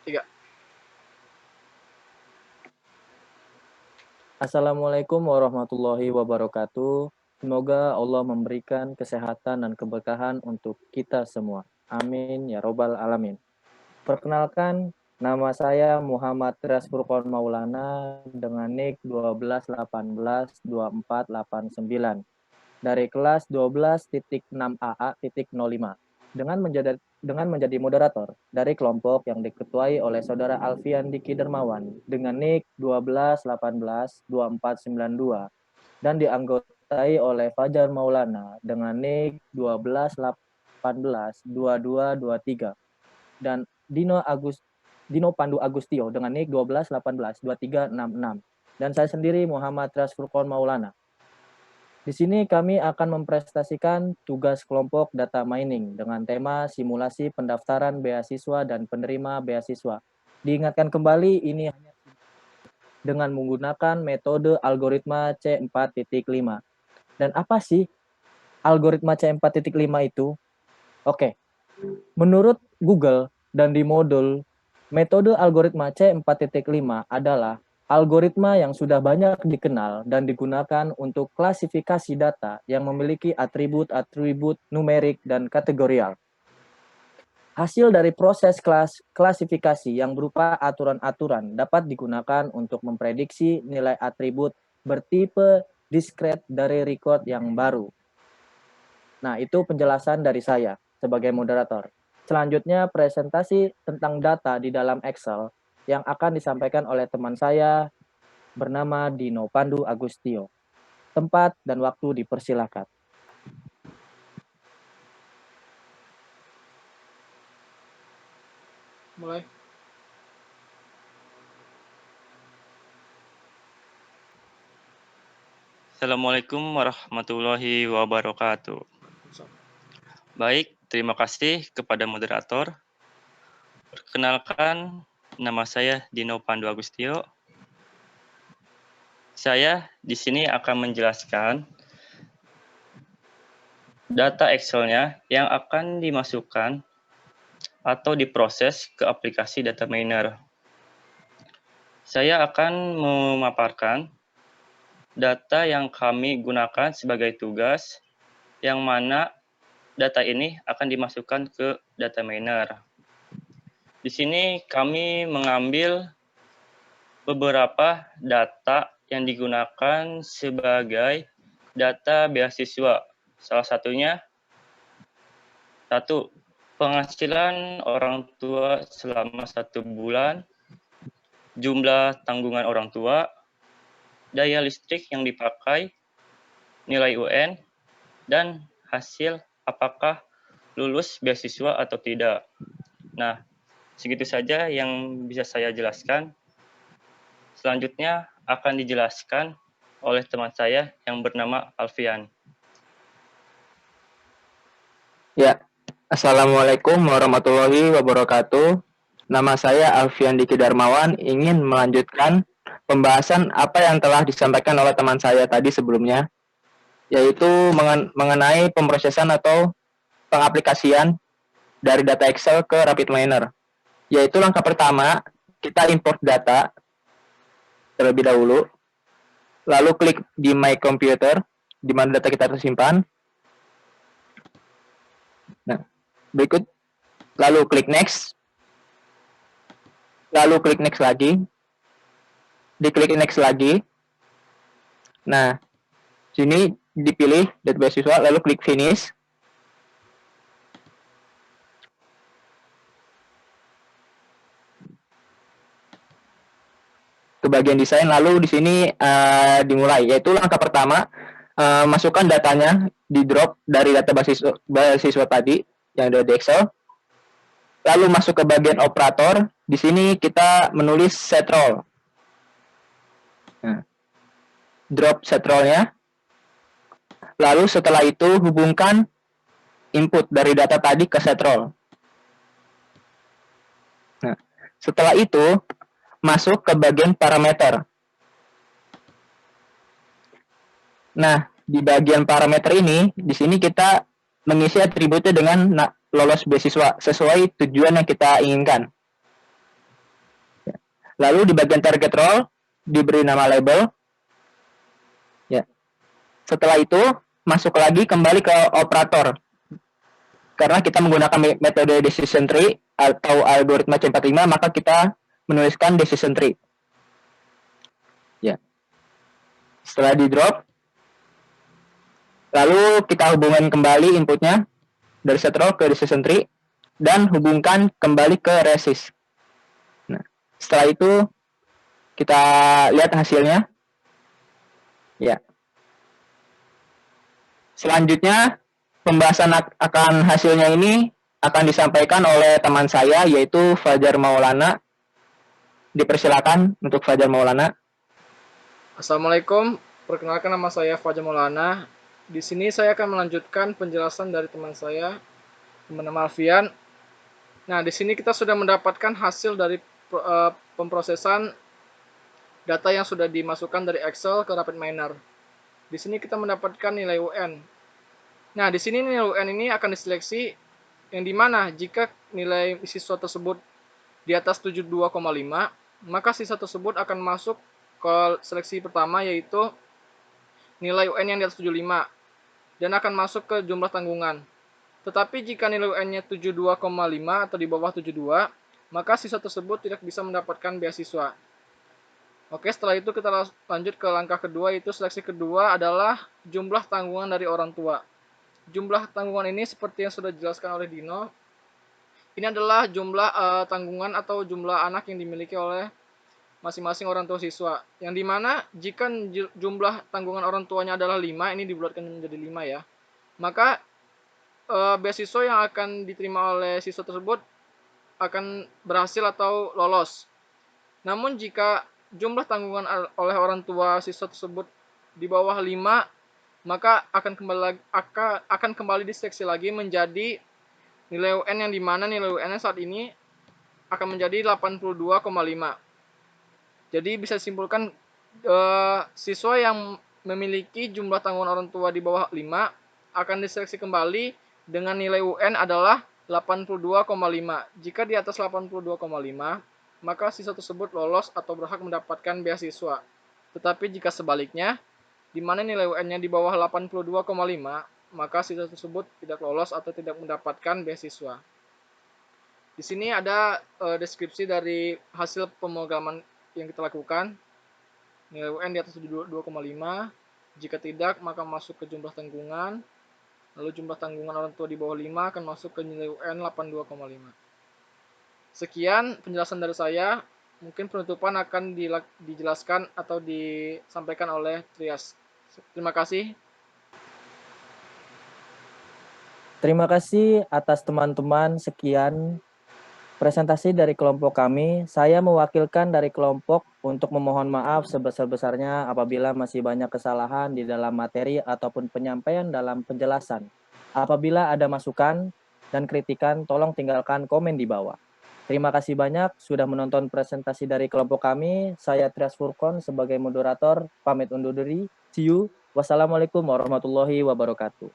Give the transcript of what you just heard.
Tiga. Assalamualaikum warahmatullahi wabarakatuh. Semoga Allah memberikan kesehatan dan keberkahan untuk kita semua. Amin ya robbal alamin. Perkenalkan, nama saya Muhammad Tras Furqon Maulana dengan NIK 12182489 dari kelas 12.6AA.05 dengan menjadi moderator dari kelompok yang diketuai oleh Saudara Alfian Diki Dermawan dengan NIK 12182492 dan dianggotai oleh Fajar Maulana dengan NIK 12182223 dan Dino Pandu Agustio dengan NIK 12182366 dan saya sendiri Muhammad Tras Furqon Maulana. Di sini kami akan mempresentasikan tugas kelompok data mining dengan tema simulasi pendaftaran beasiswa dan penerima beasiswa. Diingatkan kembali ini hanya dengan menggunakan metode algoritma C4.5. Dan apa sih algoritma C4.5 itu? Oke, menurut Google dan di modul, metode algoritma C4.5 adalah algoritma yang sudah banyak dikenal dan digunakan untuk klasifikasi data yang memiliki atribut-atribut numerik dan kategorial. Hasil dari proses klasifikasi yang berupa aturan-aturan dapat digunakan untuk memprediksi nilai atribut bertipe discrete dari record yang baru. Nah, itu penjelasan dari saya sebagai moderator. Selanjutnya, presentasi tentang data di dalam Excel yang akan disampaikan oleh teman saya bernama Dino Pandu Agustio. Tempat dan waktu dipersilakan. Mulai. Assalamualaikum warahmatullahi wabarakatuh. Baik, terima kasih kepada moderator. Perkenalkan, nama saya Dino Pandu Agustio. Saya di sini akan menjelaskan data Excel-nya yang akan dimasukkan atau diproses ke aplikasi data miner. Saya akan memaparkan data yang kami gunakan sebagai tugas, yang mana data ini akan dimasukkan ke data miner. Di sini kami mengambil beberapa data yang digunakan sebagai data beasiswa. Salah satunya, 1. Penghasilan orang tua selama 1 bulan, jumlah tanggungan orang tua, daya listrik yang dipakai, nilai UN, dan hasil apakah lulus beasiswa atau tidak. Nah, segitu saja yang bisa saya jelaskan. Selanjutnya akan dijelaskan oleh teman saya yang bernama Alfian. Ya, Assalamualaikum warahmatullahi wabarakatuh. Nama saya Alfian Diki Darmawan, ingin melanjutkan pembahasan apa yang telah disampaikan oleh teman saya tadi sebelumnya, yaitu mengenai pemrosesan atau pengaplikasian dari data Excel ke RapidMiner. Yaitu langkah pertama, kita import data terlebih dahulu, lalu klik di My Computer, di mana data kita tersimpan. Nah, berikut, lalu klik Next, lalu klik Next lagi, diklik Next lagi. Nah, sini dipilih data beasiswa, lalu klik Finish. Ke bagian desain, lalu di sini dimulai, yaitu langkah pertama, masukkan datanya di drop dari data beasiswa tadi yang ada di Excel. Lalu masuk ke bagian operator. Di sini kita menulis set roll. Nah, drop set roll-nya. Lalu setelah itu hubungkan input dari data tadi ke set roll. Nah, setelah itu masuk ke bagian parameter. Nah, di bagian parameter ini, di sini kita mengisi atributnya dengan lolos beasiswa sesuai tujuan yang kita inginkan. Lalu di bagian target role diberi nama label. Ya. Setelah itu masuk lagi kembali ke operator. Karena kita menggunakan metode decision tree atau algoritma C45, maka kita menuliskan decision tree. Ya. Setelah di drop, lalu kita hubungkan kembali inputnya dari set role ke decision tree dan hubungkan kembali ke resist. Nah, setelah itu kita lihat hasilnya. Ya. Selanjutnya, pembahasan akan hasilnya ini akan disampaikan oleh teman saya, yaitu Fajar Maulana. Dipersilakan untuk Fajar Maulana. Assalamualaikum, perkenalkan nama saya Fajar Maulana. Di sini saya akan melanjutkan penjelasan dari teman saya, teman nama Alfian. Nah, di sini kita sudah mendapatkan hasil dari pemrosesan data yang sudah dimasukkan dari Excel ke RapidMiner. Di sini kita mendapatkan nilai UN. Nah, di sini nilai UN ini akan diseleksi yang dimana jika nilai siswa tersebut di atas 72,5, maka siswa tersebut akan masuk ke seleksi pertama, yaitu nilai UN yang di atas 75 dan akan masuk ke jumlah tanggungan. Tetapi jika nilai UN-nya 72,5 atau di bawah 72, maka siswa tersebut tidak bisa mendapatkan beasiswa. Oke, setelah itu kita lanjut ke langkah kedua, yaitu seleksi kedua adalah jumlah tanggungan dari orang tua. Jumlah tanggungan ini seperti yang sudah dijelaskan oleh Dino. Ini adalah jumlah tanggungan atau jumlah anak yang dimiliki oleh masing-masing orang tua siswa. Yang dimana jika jumlah tanggungan orang tuanya adalah 5, ini dibulatkan menjadi 5 ya. Maka beasiswa yang akan diterima oleh siswa tersebut akan berhasil atau lolos. Namun jika jumlah tanggungan oleh orang tua siswa tersebut di bawah 5, maka akan kembali diseleksi lagi menjadi nilai UN, yang dimana nilai UN saat ini akan menjadi 82,5. Jadi bisa disimpulkan siswa yang memiliki jumlah tanggungan orang tua di bawah 5 akan diseleksi kembali dengan nilai UN adalah 82,5. Jika di atas 82,5, maka siswa tersebut lolos atau berhak mendapatkan beasiswa. Tetapi jika sebaliknya, di mana nilai UN-nya di bawah 82,5, maka siswa tersebut tidak lolos atau tidak mendapatkan beasiswa. Di sini ada deskripsi dari hasil pemrograman yang kita lakukan. Nilai UN di atas 2,5. Jika tidak, maka masuk ke jumlah tanggungan. Lalu jumlah tanggungan orang tua di bawah 5 akan masuk ke nilai UN 82,5. Sekian penjelasan dari saya. Mungkin penutupan akan dijelaskan atau disampaikan oleh Trias. Terima kasih. Terima kasih atas teman-teman. Sekian presentasi dari kelompok kami. Saya mewakilkan dari kelompok untuk memohon maaf sebesar-besarnya apabila masih banyak kesalahan di dalam materi ataupun penyampaian dalam penjelasan. Apabila ada masukan dan kritikan, tolong tinggalkan komen di bawah. Terima kasih banyak sudah menonton presentasi dari kelompok kami. Saya Trias Furkon sebagai moderator, pamit undur diri. See you. Wassalamualaikum warahmatullahi wabarakatuh.